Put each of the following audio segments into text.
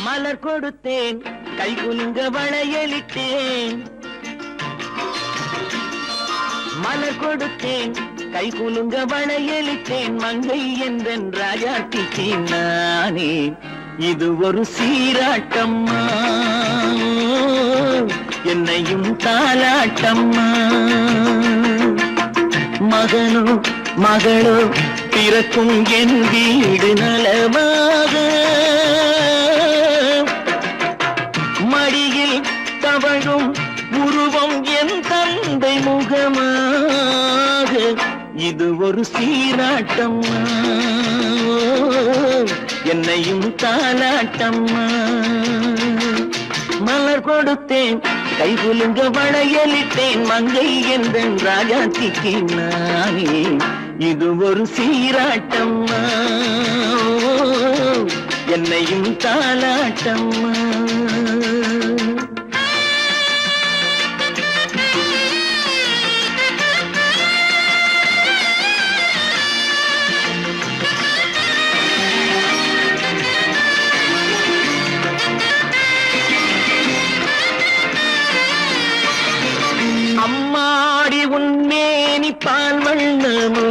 மலர் கொடுத்தேன் கை குலுங்க வளையலிட்டேன் மலர் கொடுத்தேன் கை குலுங்க வளையலிட்டேன் மங்கை என்றன் ராஜாட்டிக்கு நானே இது ஒரு சீராட்டம்மா என்னையும் தாலாட்டம்மா மகனோ மகளோ பிறக்கும் என் வீடு நலமாக மடியில் தவழும் உருவம் என் தந்தை முகமாக இது ஒரு சீராட்டம்மா என்னையும் தாலாட்டம்மா மலர் கொடுத்தேன் கை குலுங்க வளையலிட்டேன் மங்கை என்றன் ராஜாத்திக்கு நானே இது ஒரு சீராட்டம்மா என்னையும் தாலாட்டம்மா அம்மாடி உன்மேனி பால் வண்ணமோ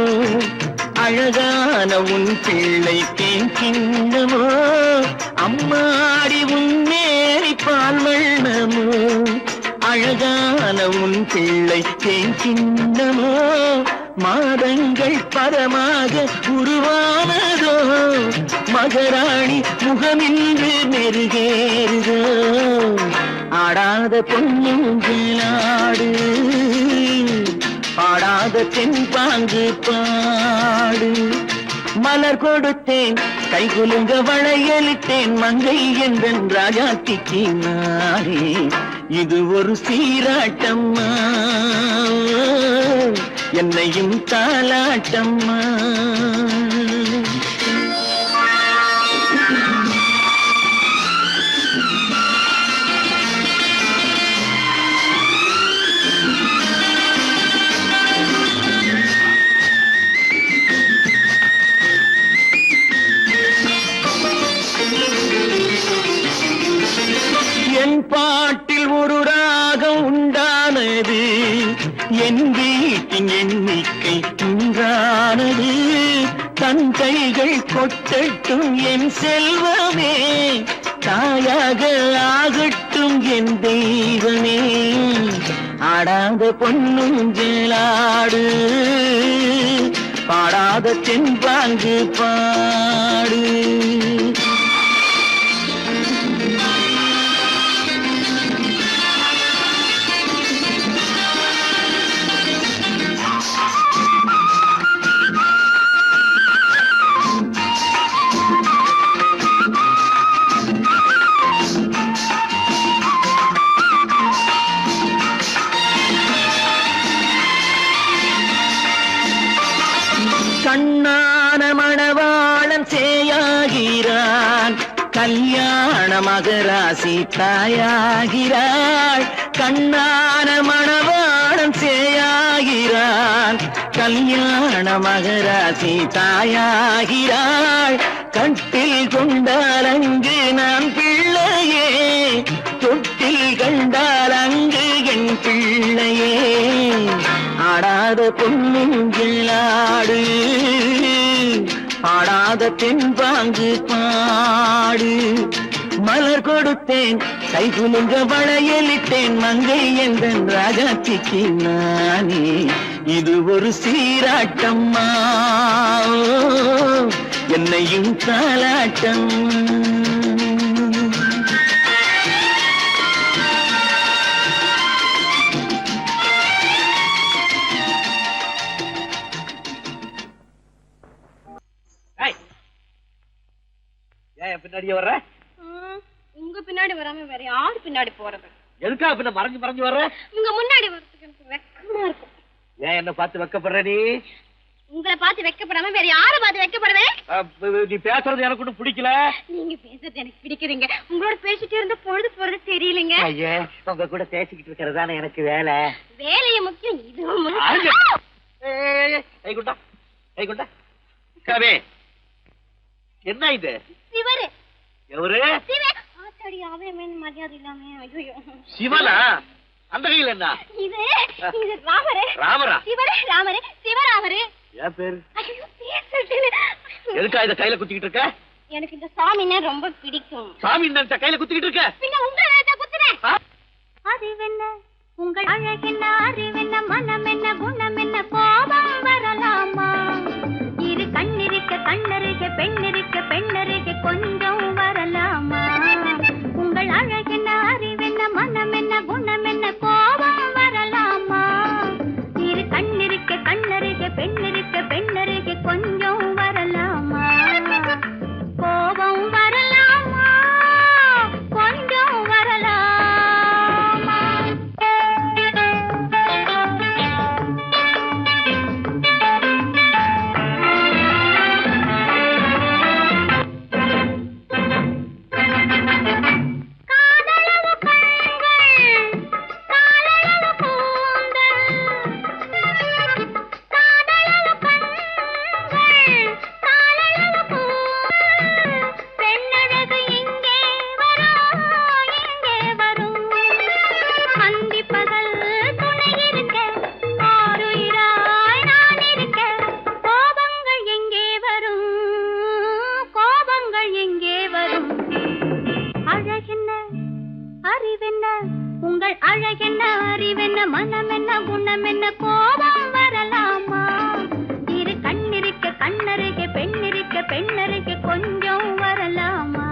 அழகான உன் பிள்ளை தேன் கிண்ணமோ அம்மாடி உன்மேனி பால் வண்ணமோ அழகான உன் பிள்ளை தேன் கிண்ணமோ மாதங்கள் பரமாக உருவானதோ மகராணி முகமின்று மெருகேறுதோ ஆடாத பொன்னுங்களாடு பாடாத தென்பாங்கு பாடு மலர் கொடுத்தேன் கை குலுங்க வளையலிட்டேன் மங்கை என்றன் ராஜாத்திக்கு நானே இது ஒரு சீராட்டம்மா என்னையும் தாலாட்டம்மா என் பாட்டில் ஒரு ராகம் உண்டானது என் வீட்டின் எண்ணிக்கை உண்டானது தன் கைகள் கொட்டட்டும் என் செல்வமே தாயாக ஆகட்டும் என் தெய்வமே ஆடாத பொன்னுஞ்சலாடு பாடாத தென்பாங்கு பாடு கண்ணான மணவாளன் சேயாகிறான் கல்யாண மகராசி தாயாகிறாள் கண்ணான மணவாளன் சேயாகிறான் கல்யாண மகராசி தாயாகிறாள் கட்டில் கொண்டால் அங்கு நான் பிள்ளையே தொட்டில் கண்டால் அங்கு என் பிள்ளையே ஆடாத பொன்னுங்களாடு பாடாத தென்பாங்கு பாடு மலர் கொடுத்தேன் கை குலுங்க வளையலிட்டேன் மங்கை என்றன் ராஜாத்திக்கு நானே இது ஒரு சீராட்டம்மா என்னையும் தாலாட்டம்மா பின்னாடியே வர்ற உங்க பின்னாடி வராம வேற யாரு பின்னாடி போறது எதுக்கா பின்ன மறைஞ்சு மறைஞ்சு வர்ற உங்க முன்னாடி வரதுக்கு எனக்கு வெக்கமா இருக்கும் ஏன் என்ன பார்த்து வெக்கப்படுற நீ உங்களை பார்த்து வெக்கப்படாம வேற யாரை பார்த்து வெக்கப்படுவேன் நீ பேசுறது எனக்கு ஒன்றும் பிடிக்கல நீங்க பேசுறது எனக்கு பிடிக்குதுங்க உங்களோட பேசிட்டே இருந்த பொழுது போறது தெரியலங்க ஐயா உங்க கூட பேசிக்கிட்டு இருக்கிறதானே எனக்கு வேலை வேலைய முக்கியம் இதுவும் கவே என்ன இது சிவரு எவரு அவன் மரியாதை இல்லாம ஐயோ. சிவனா? அந்த கையில் என்ன? இது இது ராமரே. ராமரா? ராமரே, சிவராமரே. என் பேரு? ஐயோ, பேசுறேன். எதுக்கா இத கையில குத்திக்கிட்டு இருக்க? எனக்கு இந்த சாமின்னா ரொம்ப பிடிக்கும். சாமி நினைச்சா கையில குத்திக்கிட்டு இருக்க? பின்ன உங்களை நினைச்சா குத்துறேன். அறிவென்ன உங்கள் அழகென்ன, அறிவென்ன, மனம் என்ன, குணம் என்ன, கோபம் வரலாமா? இரு கண்ணிருக்க கண்ணருக, பெண்ணிருக்க பெண்ணருக, கொஞ்சம் வரலாமா? உங்கள் அழகென்ன, அறிவென்ன, மனம் என்ன, குணம் என்ன, கோபம் வரலாமா? இரு கண்ணிருக்க கண்ணருக, பெண்ணிருக்க பெண்ணருக, கொஞ்சம் வரலாமா? கோபம் வரலாமா? கொஞ்சம் வரலாமா? உங்கள் அழகென்ன, அறிவென்ன, மனம் என்ன, குணம் என்ன, கோபம் வரலாமா? இரு கண்ணிருக்க கண்ணருக, பெண்ணிருக்க பெண்ணருக, கொஞ்சம் வரலாமா?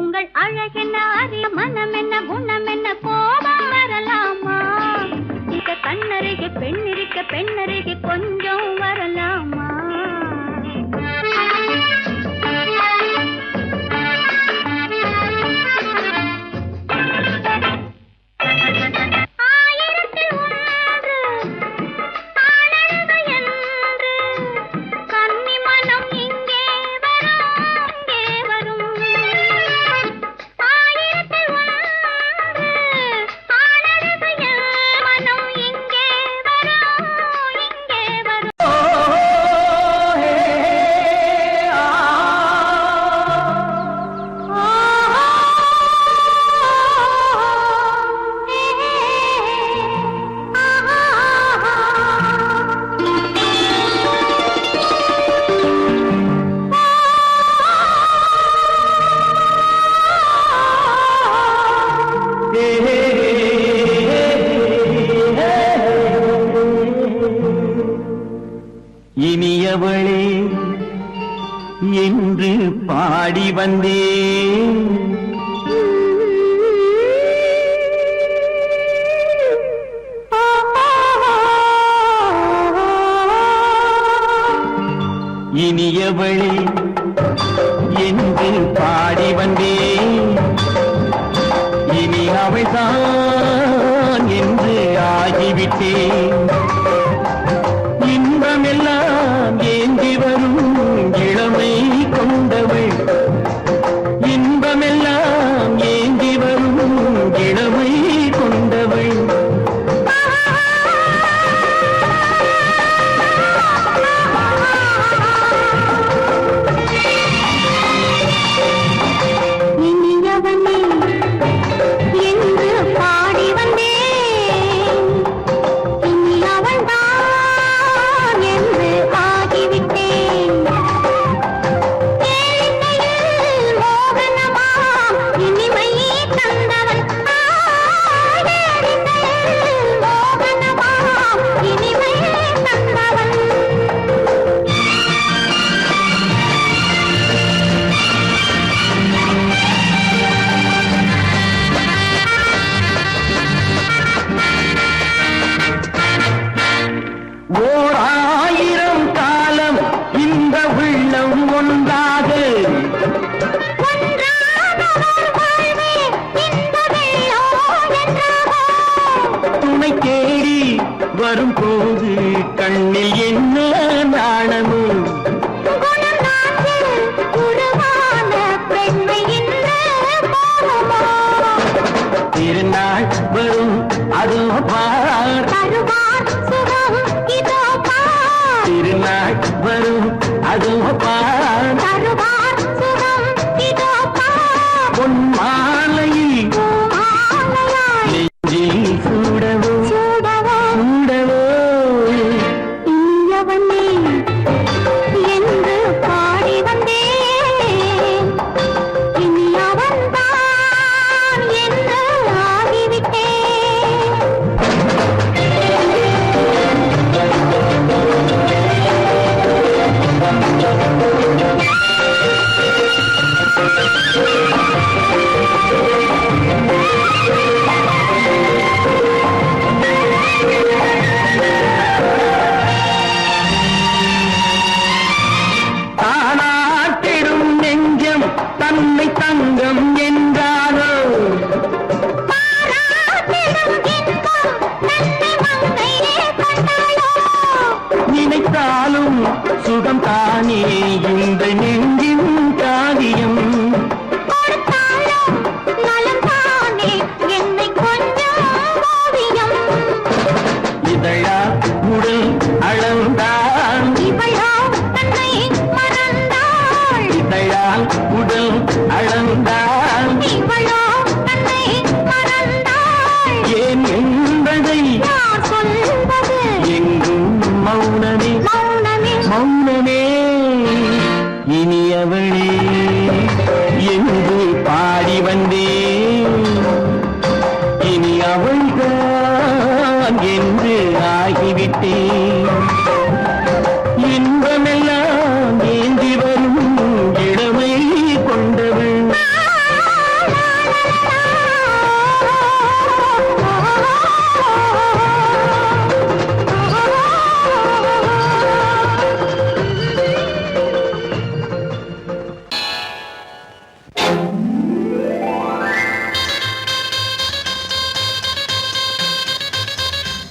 உங்கள் அழகென்ன, அறிய, மனம் என்ன, குணம் என்ன, கோபம் வரலாமா? இத கண்ணருக பெண்ணிருக்க பெண்ணருக, கொஞ்சம் வரலாமா? இனியவளே என்று பாடி வந்தேன். இனியவளே என்று பாடி வந்தேன். இனி அவள்தான் என்று ஆகிவிட்டேன். இன்பமெல்லாம் ஏந்தி வரும் இளமை கொண்டவள், இன்பமெல்லாம் ஏந்தி வரும் இளமை கொண்டவள். இனியவனே என்று பாடி வந்தேன். இனி உள்ளம் ஒன்றாக துணை தேடி வரும்போது கண்ணில் என்ன நாணமும் திருநாள் வரும் அதோ பார் திருநாள் வரும் அதோ பார் பொன் மாலையில் நெஞ்சில் சூடவோ சூடவோ என்று பாடி வந்தேன் இனி அவன்தான் என்று ஆகிவிட்டேன். தானாட்டிடும் நெஞ்சம் தன்னை தங்கம் என்றாரோ நினைத்தாலும் சுகம் தானே இந்த நெஞ்சின் காரியம் இதழா உடல் அளந்தான் இதழால் உடல் அளந்தான் ஏன் என்பதை எங்கும் மௌனமே மௌனமே இனியவளே என்று பாடி வந்தேன் இனி அவள்தான் என்று ஆகிவிட்டேன் இன்பமெல்லாம் ஏந்தி வரும் இளமை கொண்டவள்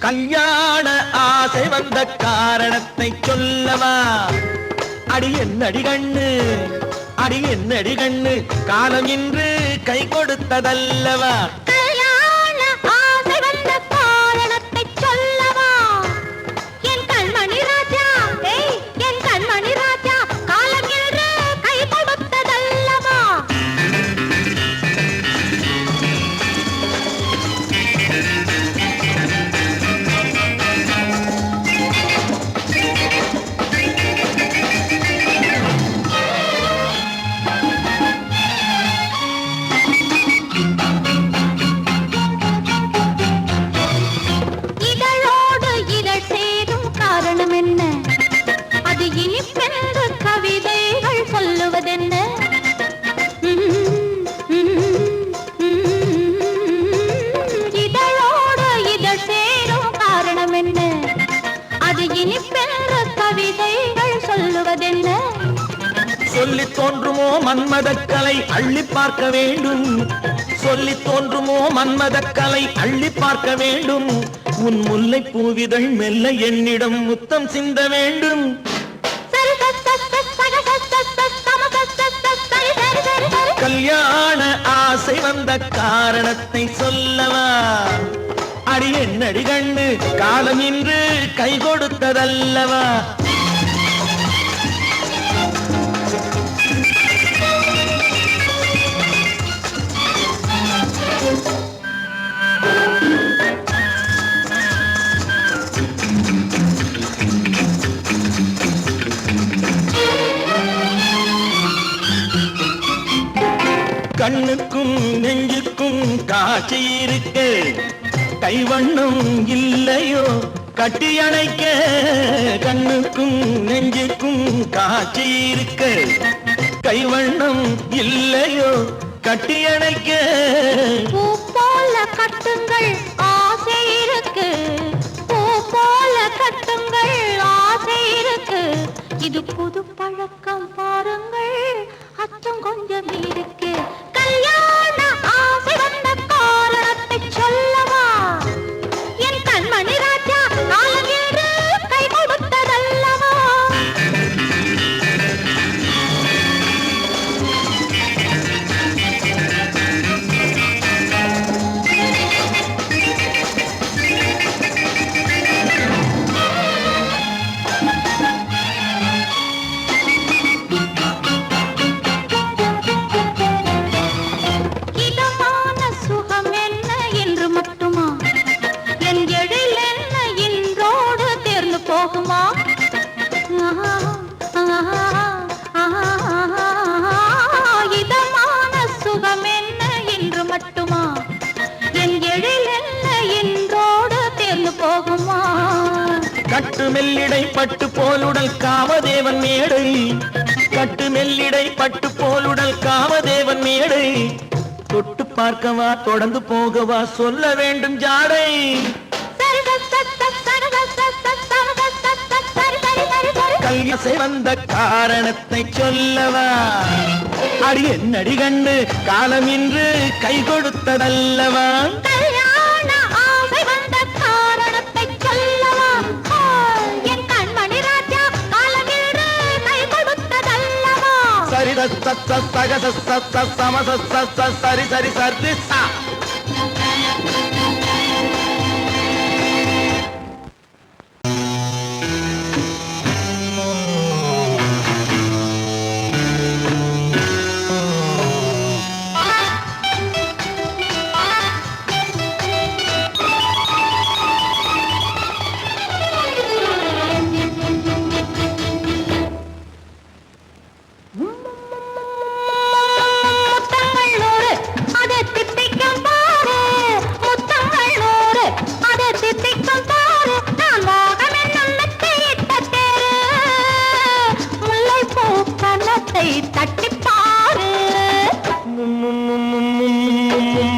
கல்யாண ஆசை வந்த காரணத்தை சொல்லவா? அடி என்னடி கண்ணு, அடி என்னடி கண்ணு, காலம் இன்று கை கொடுத்ததல்லவா? கல்யாண ஆசை வந்த காரணத்தை சொல்லவா? என் கண்மணி ராஜா, என் கண்மணி ராஜா, காலம் என்று கை கொடுத்ததல்லவா? இதழோடு இதழ் சேரும் காரணம் என்ன? அது இனிப்பென்று கவிதைகள் சொல்லுவதென்ன? இதழோடு இதழ் சேரும் காரணம் என்ன? அது இனிப்பென்று கவிதைகள் சொல்லுவதென்ன? சொல்லி தோன்றுமோ மன்மதக்கலை அள்ளி பார்க்க வேண்டும், சொல்லி தோன்றுமோ மன்மதக்கலை அள்ளி பார்க்க வேண்டும். உன் முல்லை பூவிதழ் மெல்ல என்னிடம் முத்தம் சிந்த வேண்டும். கல்யாண ஆசை வந்த காரணத்தை சொல்லவா? அடி என்னடி கண்ணு, காலம் இன்று கை கொடுத்ததல்லவா? கண்ணுக்கும் நெஞ்சுக்கும் காட்சி இருக்க, கைவண்ணம் இல்லையோ கட்டி அணைக்க? கண்ணுக்கும் நெஞ்சுக்கும் காட்சி இருக்க, கைவண்ணம் இல்லையோ கட்டி அணைக்க? பூ போல கட்டுங்கள் ஆசை இருக்கு, பூ போல கட்டுங்கள் ஆசை இருக்கு, இது புது பழக்கம் பாருங்கள், அச்சம் கொஞ்சம் இருக்கு. கல்யாண ஆசை வந்த காரணத்தை சொல்லவா? என் கண்மணி ராஜா காலம் என்று கை கொடுத்ததல்லவா? கட்டு மெல்லிடை பட்டு போலுடல் காமதேவன் மேடை, கட்டு மெல்லிடை பட்டு போலுடல் காமதேவன் மேடை. தொட்டு பார்க்கவா தொடர்ந்து போகவா சொல்ல வேண்டும் ஜாடை. கல்யாசை வந்த காரணத்தை சொல்லவா? அடி என்னடி கண்டு காலம் இன்று கை கொடுத்ததல்லவா? சரி சரி சரி சா.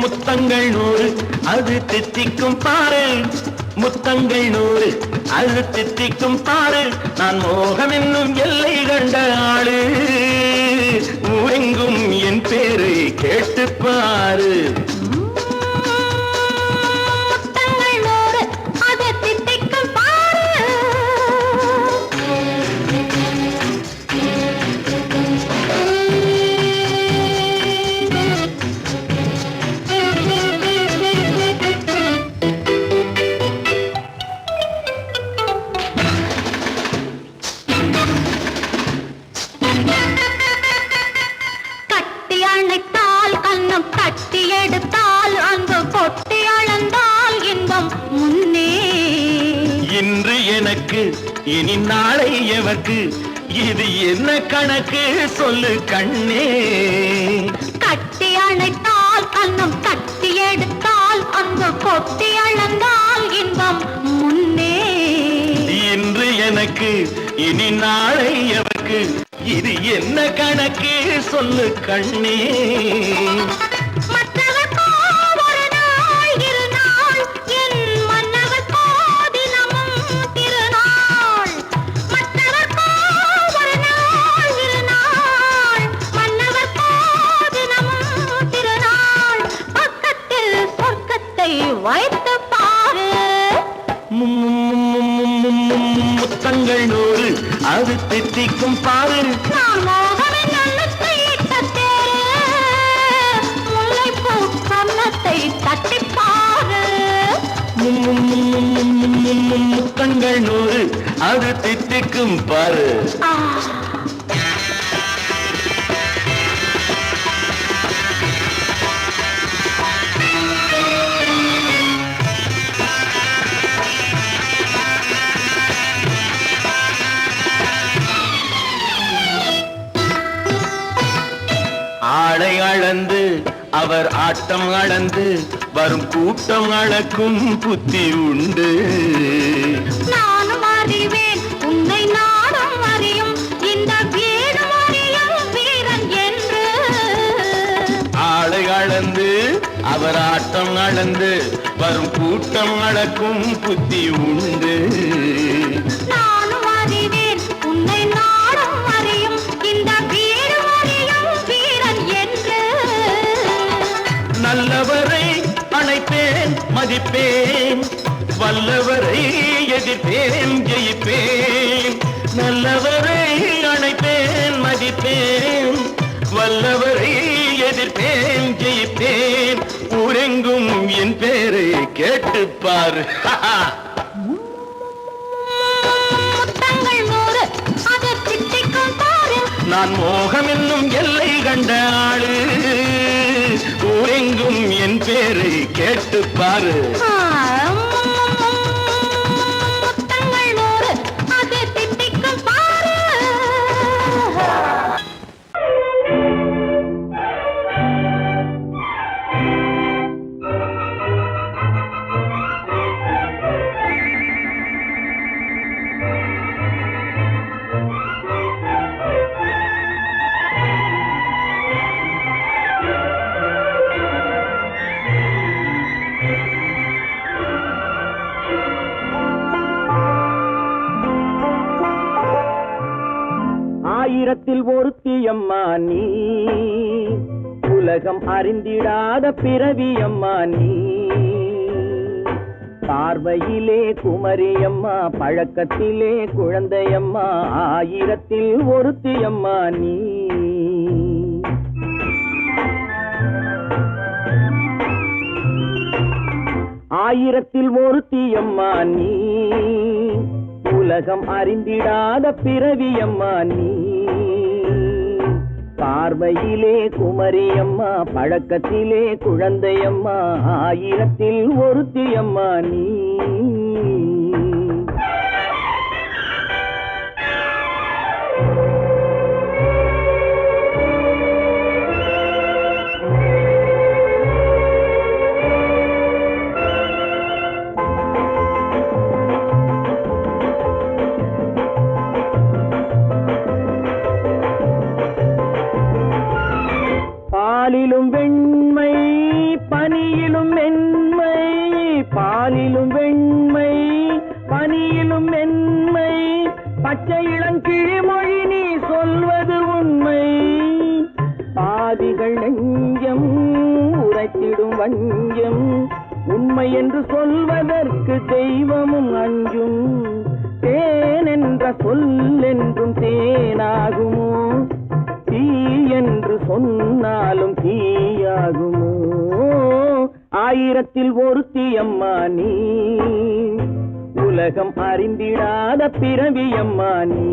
முத்தங்கள் 100 அது தித்திக்கும் பாரு, முத்தங்கள் 100 அது தித்திக்கும் பாரு. நான் மோகம் என்னும் எல்லை கண்ட ஆளு, ஊரெங்கும் என் பேரை கேட்டு பாரு. இன்று எனக்கு இனி நாளை எவர்க்கு, இது என்ன கணக்கு சொல்லு கண்ணே. கட்டி அணைத்தால் கண்ணம் கட்டி எடுத்தால் அங்கு கொட்டி அளந்தால் இன்பம் முன்னே. இன்று எனக்கு இனி நாளை எவர்க்கு, இது என்ன கணக்கு சொல்லு கண்ணே. வைத்து பாரு. முத்தங்கள் 100 அது தித்திக்கும் பாரு. முல்லைப்பூ கன்னத்தை தட்டி பாரு. முத்தங்கள் 100 அது தித்திக்கும் பாரு. ஆளை அளந்து அவர் ஆட்டம் அளந்து வரும் கூட்டம் அளக்கும் புத்தி உண்டு. நானும் அறிவேன் உன்னை நானும் அறியும் இந்த வீடும் அறியும் வீரன் என்று. ஆளை அளந்து அவர் ஆட்டம் அளந்து வரும் கூட்டம் அளக்கும் புத்தி உண்டு. நானும் அறிவேன் உன்னை நான் மதிப்பேன் வல்லவரை எதிர்ப்பேன் ஜெயிப்பேன் நல்லவரை அணைப்பேன் மதிப்பேன் வல்லவரை எதிர்ப்பேன் ஜெயிப்பேன் ஊரெங்கும் என் பேரை கேட்டுப்பார் நான் மோகம் என்னும் எல்லை கண்ட ஆளு ஊரெங்கும் என் பேரை கேட்டுப்பாரு ஆயிரத்தில் ஒருத்தியம்மா நீ உலகம் அறிந்திடாத பிறவியம்மா நீ பார்வையிலே குமரியம்மா பழக்கத்திலே குழந்தையம்மா ஆயிரத்தில் ஒருத்தியம்மா நீ ஆயிரத்தில் ஒருத்தியம்மா நீ உலகம் அறிந்திடாத பிறவியம்மா நீ பார்வையிலே குமரியம்மா பழக்கத்திலே குழந்தையம்மா ஆயிரத்தில் ஒருத்தியம்மா நீ பாலிலும் வெண்மை பனியிலும் மென்மை பாலிலும் வெண்மை பனியிலும் மென்மை பச்சை இளங்கிழிமொழி நீ சொல்வது உண்மை பாதிகள் நெஞ்சம் உரைத்திடும் வஞ்சம் உண்மை என்று சொல்வதற்கு தெய்வமும் அஞ்சும் தேன் என்ற சொல் என்றும் தேனாகுமோ தீ என்று சொன்னாலும் தீயாகுமோ ஆயிரத்தில் ஒருத்தியம்மா நீ உலகம் அறிந்திடாத பிறவியம்மா நீ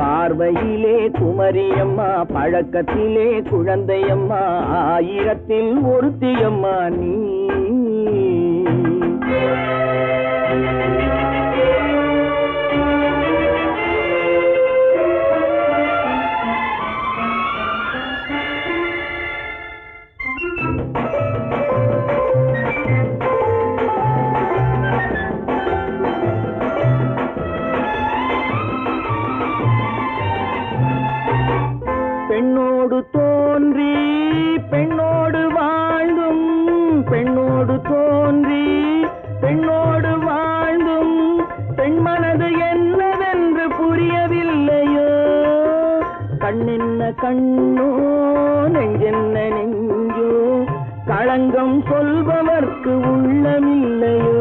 பார்வையிலே குமரியம்மா பழக்கத்திலே குழந்தையம்மா ஆயிரத்தில் ஒருத்தியம்மா நீ பெண்ணோடு தோன்றி பெண்ணோடு வாழ்ந்தும் பெண்ணோடு தோன்றி பெண்ணோடு வாழ்ந்தும் பெண்மனது என்னவென்று புரியவில்லையோ கண்ணென்ன கண்ணோ நெஞ்சென்ன நெஞ்சோ களங்கம் சொல்பவர்க்கு உள்ளமில்லையோ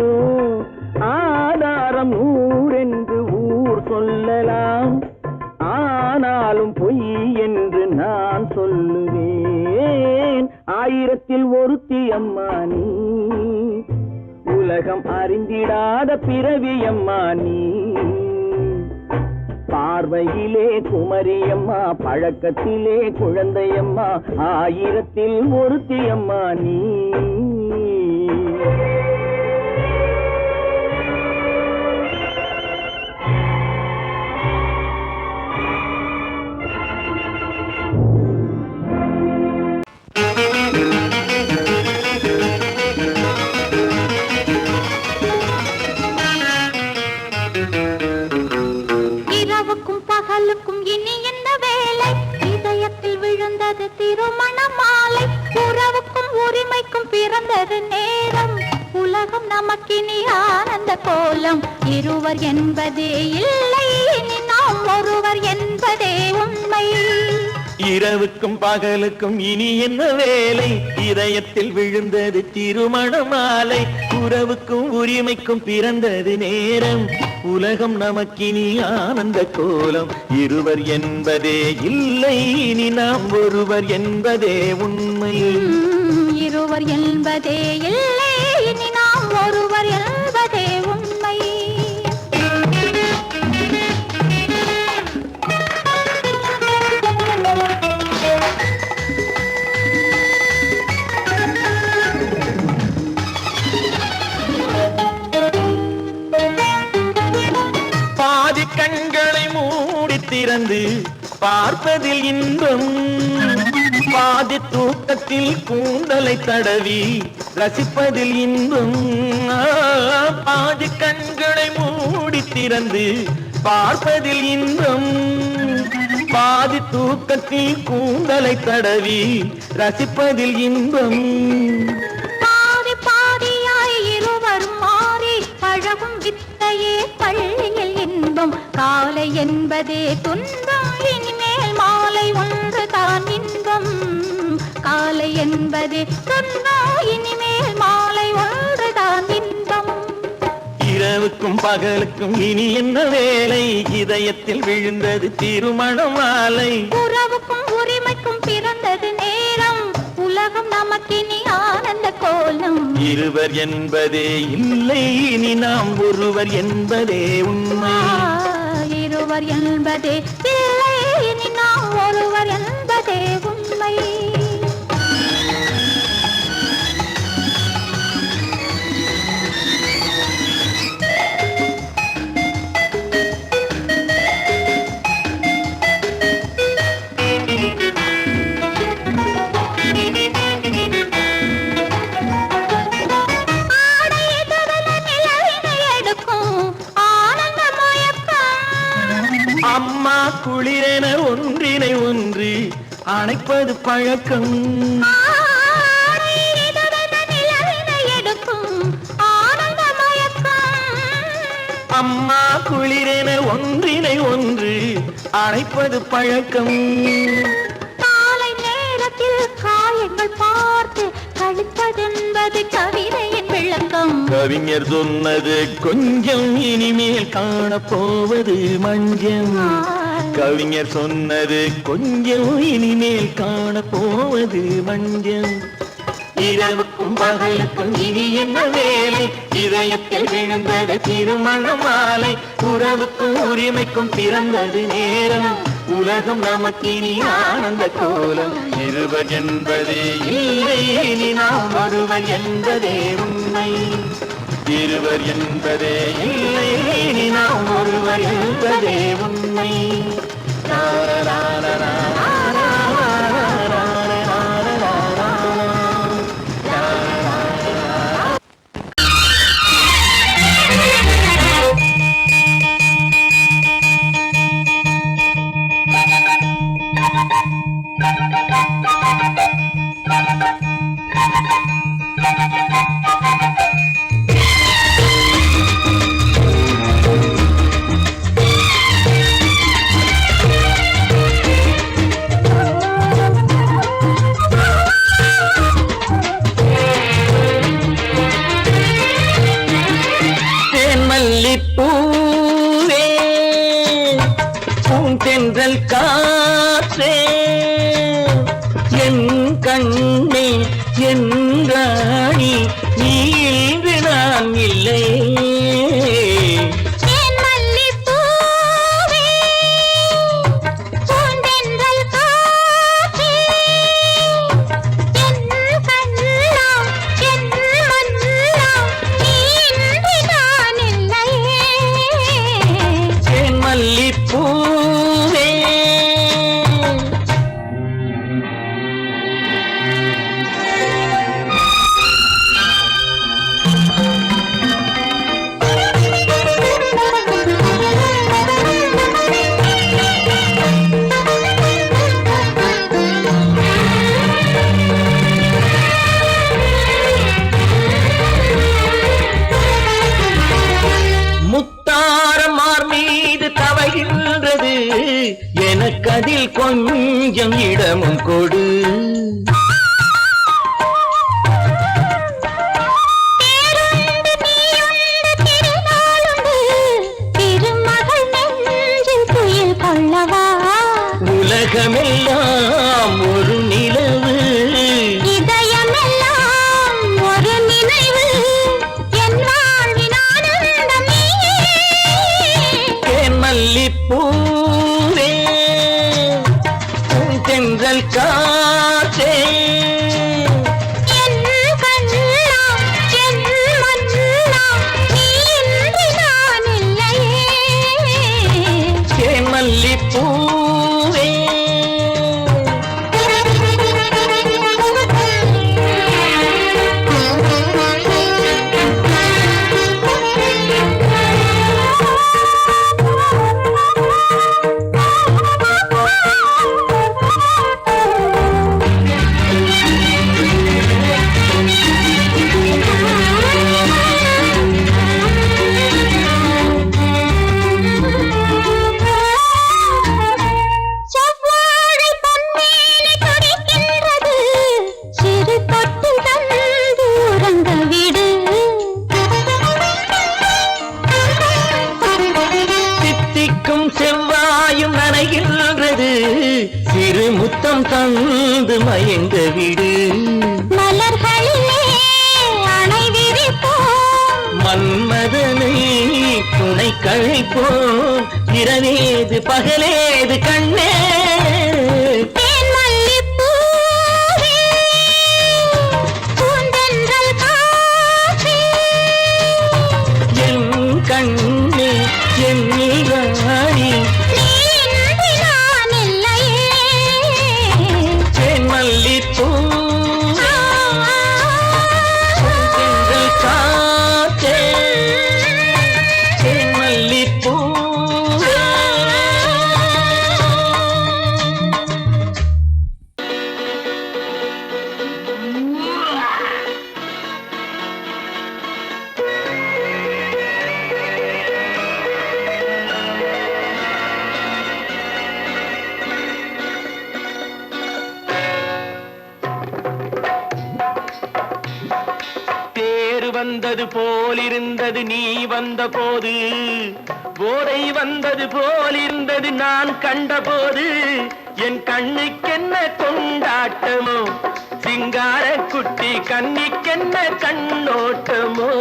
ஆதாரம் ஊரென்று ஊர் சொல்லலாம் ஆனாலும் பொய் என்று நான் சொல்லுவேன் ஆயிரத்தில் ஒருத்தியம்மா நீ உலகம் அறிந்திடாத பிறவியம்மா நீ பார்வையிலே குமரியம்மா பழக்கத்திலே குழந்தையம்மா ஆயிரத்தில் ஒருத்தியம்மா நீ திருமண மாலை உறவுக்கும் உரிமைக்கும் பிறந்தது நேரம் உலகம் நமக்கினி ஆனந்த கோலம் இருவர் என்பதே இல்லை இனி நாம் ஒருவர் என்பதே உண்மை இரவுக்கும் பகலுக்கும் இனி என்ன வேலை இதயத்தில் விழுந்தது திருமண மாலை உறவுக்கும் உரிமைக்கும் பிறந்தது நேரம் உலகம் நமக்கினி ஆனந்த கோலம் இருவர் என்பதே இல்லை இனி நாம் ஒருவர் என்பதே உண்மை இருவர் என்பதே இல்லை இனி நாம் ஒருவர் என்பதே உண்மை பாதி கண்களை மூடி திறந்து பார்ப்பதில் இன்பம் பாதி தூக்கத்தில் கூந்தலை தடவி ரசிப்பதில் இன்பம் பாதி கண்களை மூடி திறந்து பார்ப்பதில் இன்பம் பாதி தூக்கத்தில் கூந்தலை தடவி ரசிப்பதில் இன்பம் பாதி பாதியாய் இருவரும் மாறி பழகும் வித்தையே பள்ளியில் இன்பம் காலை என்பதே துன்பம் இனிமேல் மாலை ஒன்று தான் இன்பம் காலை என்பதே துன்பம் இனிமேல் மாலை ஒன்று தான் இன்பம் இரவுக்கும் பகலுக்கும் இனி என்ன வேலை இதயத்தில் விழுந்தது திருமண மாலை உறவுக்கும் உரிமைக்கும் பிறந்தது நேரம் உலகம் நமக்கினி ஆனந்த கோலம் இருவர் என்பதே இல்லை இனி நாம் ஒருவர் என்பதே உண்மை இருவர் என்பதே இல்லை இனி நாம் ஒருவர் என்பதே உண்மை அம்மா குளிரென ஒன்றினை ஒன்று அணைப்பது பழக்கம் அம்மா குளிரென ஒன்றினை ஒன்று அணைப்பது பழக்கம் காலை நேரத்தில் காயங்கள் பார்த்து கழிப்பதென்பது கவிதையின் விளக்கம் கவிஞர் சொன்னது கொஞ்சம் இனிமேல் காணப்போவது மஞ்சள் கவிஞர் சொன்னது கொஞ்சம் இனிமேல் காணப்போவது மஞ்சள் இரவுக்கும் பகலுக்கும் இனி என்ன வேலை இதயத்தில் விழுந்தது திருமண மாலை உறவுக்கும் உரிமைக்கும் பிறந்தது நேரம் உலகம் நமக்கினி ஆனந்த கோலம் இருவர் என்பதே இல்லை இனி நாம் ஒருவர் என்பதே உண்மை இருவர் என்பதே இல்லை இனி நாம் ஒருவர் என்பதே உண்மை பூவே பூந்தென்றல் காற்றே என் கண்ணே என் ராணி நீ இன்று நான் இல்லை எனக்கதில் கொஞ்சம் இடமும் கொடு. உலகமெல்லாம் ஒரு நிலவு, இதயமெல்லாம் ஒரு நினைவு, என் வாழ்வின் ஆனந்தம் நீயே. தேன் மல்லிப்பூவே, தென்றல் காற்றே, என் கண்ணா, என் மன்னா, நீ இன்றி நான் இல்லையே. தேன் மல்லிப்பூவே. செவ்வாயும் நனைகின்றது, சிறு முத்தம் தந்து மயங்க விடு. மலர்களிலே அணை விரிப்போம், மன்மதனை துணை கழிப்போம். இரவேது பகலேது கண்ணே, தேன் மல்லிப்பூவே, பூந்தென்றல் காற்றே, என் கண்ணே, என் நீராணி, நீ இன்றி நான் இல்லையே. தேன் மல்லிப்பூவே, தென்றல் காற்றே, தேன் மல்லிப்பூவே. தேர் வந்தது போலிருந்தது நீ வந்த போது, போதை வந்தது போலிருந்தது நான் கண்டபோது. என் கண்ணுக்கென்ன கொண்டாட்டமோ, சிங்கார குட்டி கண்ணிக்கென்ன கண்ணோட்டமோ.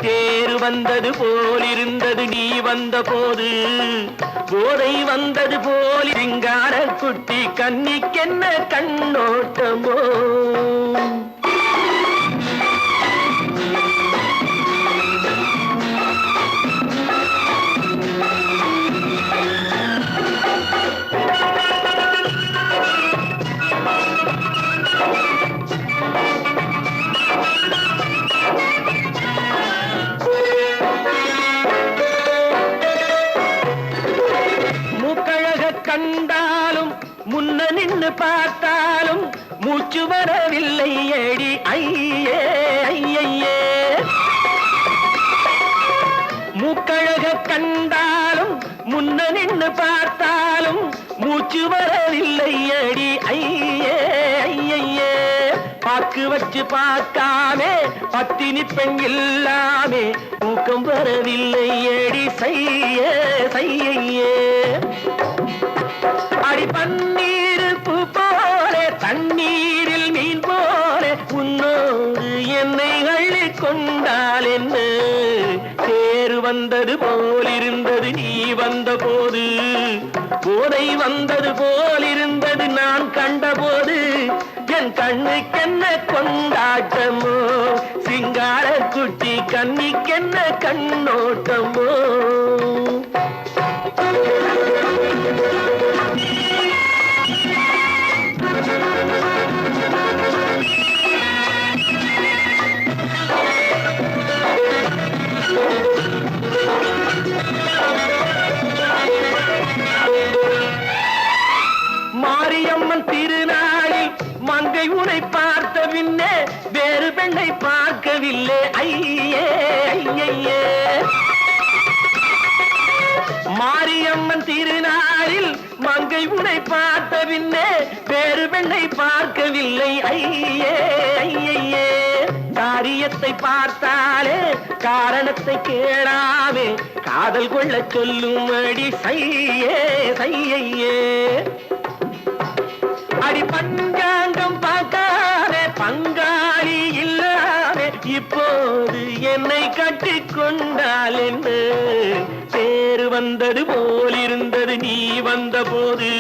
தேர் வந்தது போலிருந்தது நீ வந்த போது, போதை வந்தது போல் சிங்கார குட்டி கண்ணிக்கென்ன கண்ணோட்டமோ. கண்டாலும் முன்ன நின்னு பார்த்தாலும் மூச்சு வரவில்லை ஏடி ஐயே ஐயே. மூக்கழக கண்டாலும் முன்ன நின்னு பார்த்தாலும் மூச்சு வரவில்லை ஏடி ஐயே ஐயே. பாக்கு வச்சு பார்க்காமே பத்தினி பெண் இல்லாமே தூக்கம் வரவில்லை ஏடி செய்ய செய்யே. அடி பன்னீர் பூ போல தண்ணீரில் மீன் போல உன்னோடு என்னை அள்ளி கொண்டால் என்ன. தேர் வந்தது போலிருந்தது நீ வந்த போது, போதை வந்தது போலிருந்தது நான் கண்டபோது. என் கண்ணுக்கென்ன கொண்டாட்டமோ, சிங்கார குட்டி கண்ணிக்கென்ன கண்ணோட்டமோ. மாரியம்மன் திருநாளில் மங்கை உனை பார்த்த பின்னே வேறு பெண்ணை பார்க்கவில்லை ஐயே ஐயே. திருநாளில் மங்கை உனை பார்த்த பின்னே வேறு பெண்ணை பார்க்கவில்லை ஐயே ஐயே. காரியத்தை பார்த்தாலே காரணத்தை கேளாமே காதல் கொள்ள சொல்லும்படி சையே சையே. அடி பஞ்சாங்கம் பார்க்காதே பங்காளி இல்லாமே இப்போது என்னை கட்டிக்கொண்டால் என்று பேரு வந்தது போலிருந்தது நீ வந்த போது,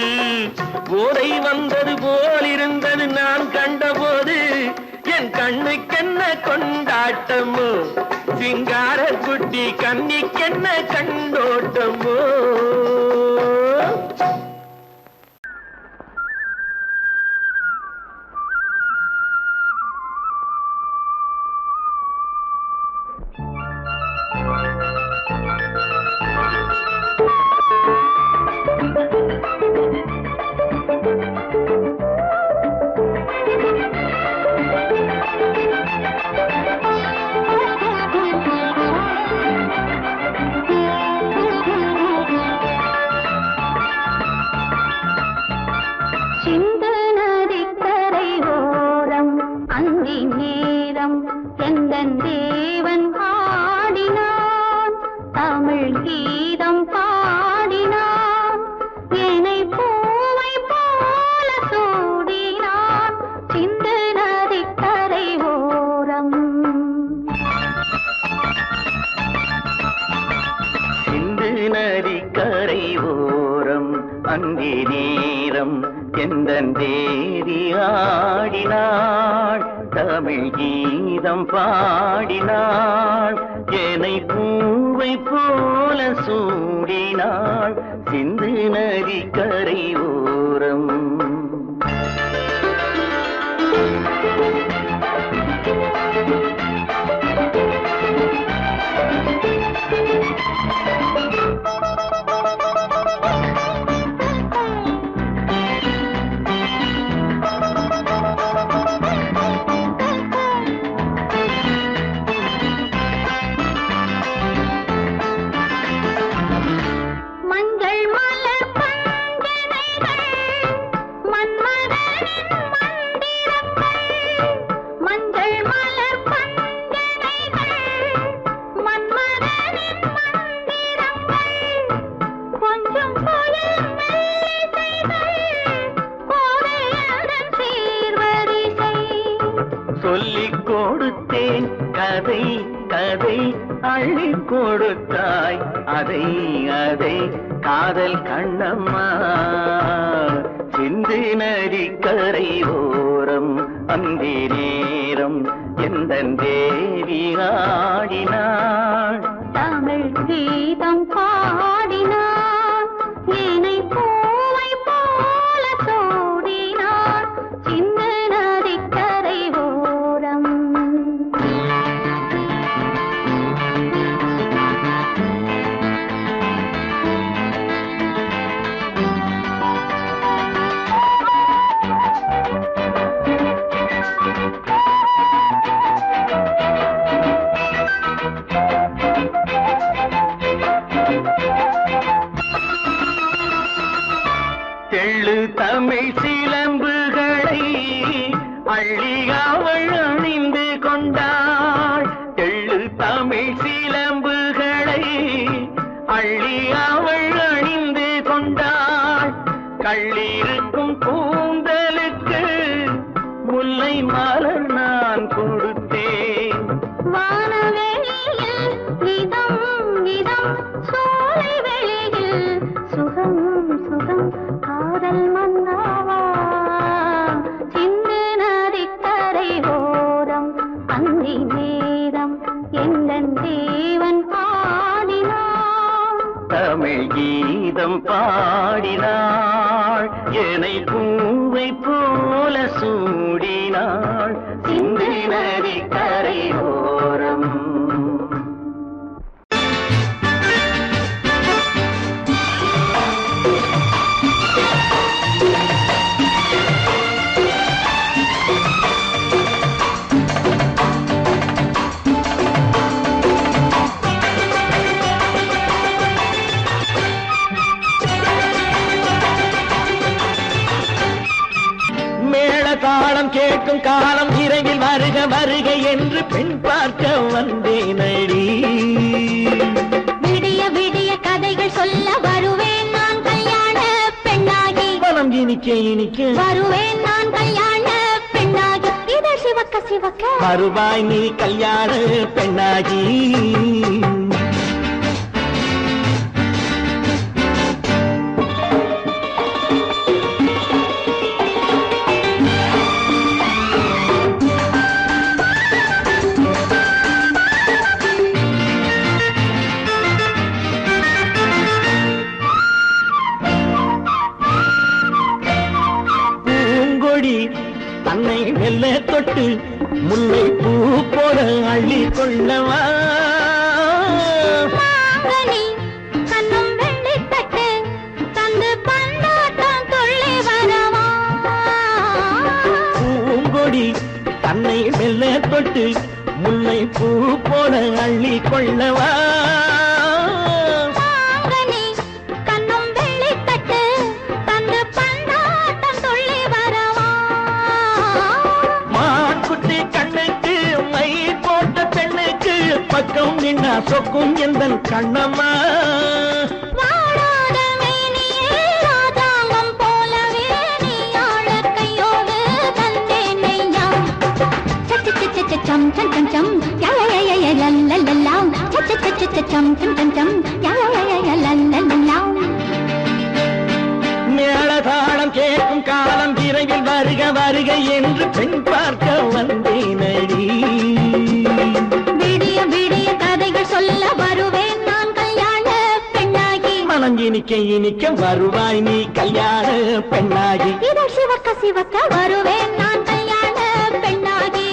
போதை வந்தது போலிருந்தது நான் கண்டபோது. என் கண்ணுக்கென்ன கொண்டாட்டமோ சிங்கார குட்டி கண்ணிக்கென்ன கண்டோட்டமோ. அங்கே நேரம் எந்தன் தேவி ஆடினாள் தமிழ் கீதம் பாடினாள் என்னை பூவை போல சூடினாள் சிந்து நதி கரை ஓரம். சொல்லிக் கொடுத்தேன் கதை கதை அள்ளி கொடுத்தாய் அதை அதை காதல் கண்ணம்மா சிந்து நதி கரை ஓரம் அந்தி நேரம் எந்தன் தேவி ஆடினாள் தமிழ் கீதம் பாடினாள் என்னை பூவை போல சூடினாள் சிந்து நதி கரை ஓரம். தெள்ளு தமிழ் சிலம்புகளை அள்ளி அவள் அணிந்து கொண்டாள் தெள்ளு தமிழ் சிலம்புகளை அள்ளி அவள் அணிந்து கொண்டாள் கள்ளிருக்கும் கூந்தலுக்கு முல்லை மலர் நான் கொடுத்தேன் வானவெளியில் இதம் இதம் சோலை வெளியில் சுகம் சுகம் காதல் மன்னாவா சிந்து நதிக்கரை ஓரம் அந்தி நேரம் எந்தன் தேவன் பாடினான் தமிழ் கீதம் பாடினாள் என்னை பூவை போல சூடினாள் சிந்து நதி கரை ஓரம். கேட்கும் காலம் விரைவில் வருக வருக என்று பெண் பார்க்க வந்தேனடி. விடிய விடிய கதைகள் சொல்ல வருவேன் நான் கல்யாண பெண்ணாகி. மனம் இனிக்க இனிக்க வருவேன் நான் கல்யாண பெண்ணாகி. இதழ் சிவக்க சிவக்க வருவாய் நீ கல்யாண பெண்ணாகி. தன்னை மெல்ல தொட்டு முல்லை பூ போல அள்ளி கொள்ளவா. மாங்கனி கண்ணும் வெள்ளி தட்டு தந்து பந்தாட்டம் துள்ளி வரவா. பூங்கொடி தன்னை மெல்ல தொட்டு முல்லை பூ போல அள்ளி கொள்ளவா. பக்கம் நின்னா சொக்கும் எந்தன் கண்ணம்மா. வாழாத மேனியே ராஜாங்கம் போலவே நீ ஆள கையோடு தந்தேன் நெய்யா. சச்ச சச்ச சச்சம் சம் சம் சம் யய லல்லல்லாம். சச்ச சச்ச சச்சம் சம் சம் சம் யய லல்லல்லாம். மேளதாளம் கேட்கும் காலம் விரைவில் வருக வருக என்று பெண் பார்க்க வந்தேனடி. விடிய விடிய கதைகள் சொல்ல வருவேன் நான் கல்யாண பெண்ணாகி. மனம் இனிக்க இனிக்க வருவாய் நீ கல்யாண பெண்ணாகி. இதழ் சிவக்க சிவக்க வருவேன் நான் கல்யாண பெண்ணாகி.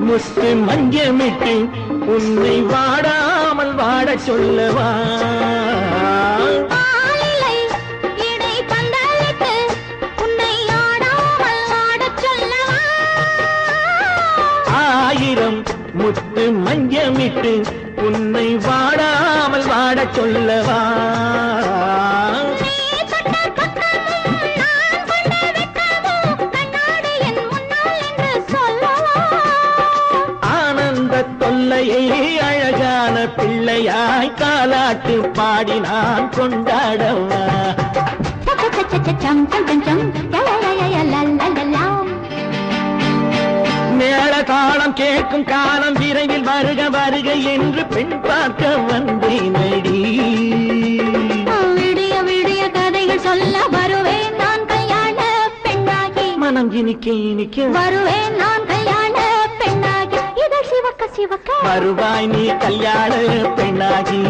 முத்து மஞ்சமிட்டு உன்னை வாடாமல் வாட சொல்லவா. ஆயிரம் முத்து மஞ்சமிட்டு உன்னை வாடாமல் வாட சொல்லவா. அழகான பிள்ளையாய் காலாட்டு பாடி நான் கொண்டாடவா. மேளதாளம் கேட்கும் காலம் விரைவில் வருக வருக என்று பெண் பார்க்க வந்தேனடி. விடிய விடிய கதைகள் சொல்ல வருவேன் நான் கல்யாண பெண்ணாகி. மனம் இனிக்க இனிக்க வருவேன் நான் கல்யாண பெண்ணாகி. இதழ் சிவக்க சிவக்க வருவாய் நீ கல்யாண பெண்ணாகி.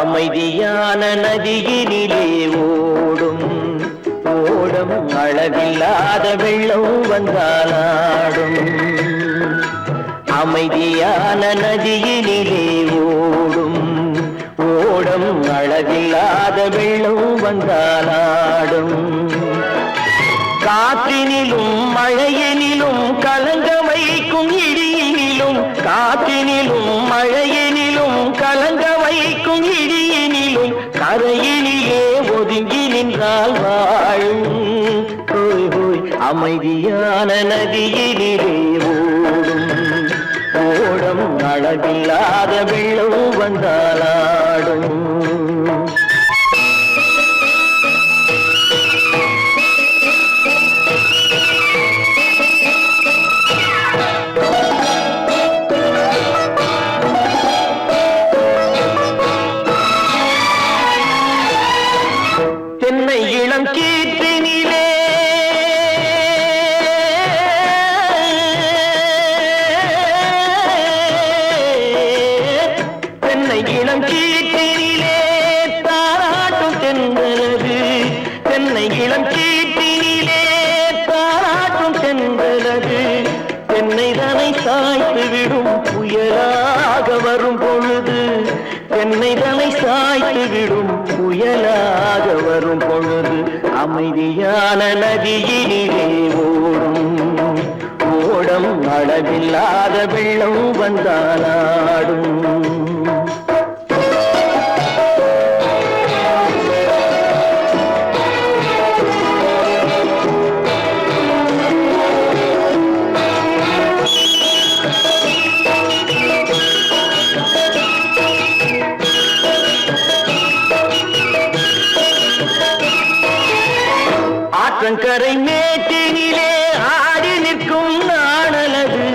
அமைதியான நதியினிலே ஓடும் ஓடும் அளவில்லாத வெள்ளம் வந்தாலாடும். அமைதியான நதியினிலே ஓடும் ஓடும் அளவில்லாத வெள்ளம் வந்தாலாடும். காற்றினிலும் மழையினிலும் கலங்க வைக்கும் இடியினிலும் காற்றினிலும் மழையினிலும் கலங்க வைக்கும் இடியினிலும் கரையினிலே ஒதுங்கி நின்றால் வாழும் ஹோய் ஹோய் அமைதியான நதியினிலே ஓடும் ஓடம் அளவில்லாத வெள்ளம் வந்தாலாடும் தென்னை இளம் கீற்றினிலே தென்னை இளம் கீற்றினிலே தாராட்டும் தென்றலது தென்னை இளம் கீற்றினிலே தாராட்டும் தென்றலது தென்னை தனை சாய்த்து விடும் புயலாக வரும் பொழுது தென்னை தனை சாய்த்து விடும் புயலாக வரும் பொழுது அமைதியான நதியினிலே ஓடும் ஓடம் அளவில்லாத வெள்ளம் வந்தாலாடும் ஆற்றங்கரை மேட்டினிலே ஆடி நிற்கும் நாணலது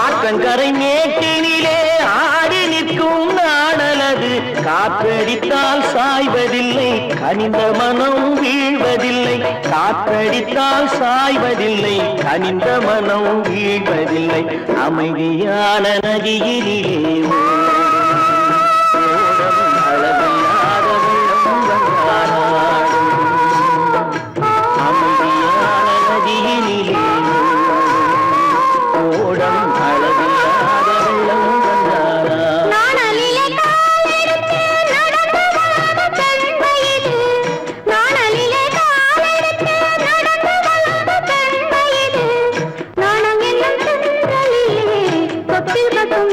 ஆற்றங்கரை மேட்டினிலே ஆடி நிற்கும் நாணலது காற்றடித்தால் சாய்வதில்லை கனிந்த மனம் வீழ்வதில்லை காற்றடித்தால் சாய்வதில்லை கனிந்த மனம் வீழ்வதில்லை அமைதியான நதியினிலே ஓடும் அளவில்லாத வெள்ளம் வந்தாலாடும் அமைதியான நதியினிலே ஓடம் அளவில்லாத வெள்ளம் வந்தாலாடும் நாணலிலே காலெடுத்து நடந்து வளர்ந்த பெண்மையிது நாணலிலே காலெடுத்து நடந்து வளர்ந்த பெண்மையிது நாணம் என்னும் சென்றலிலே தொட்டில் கட்டும்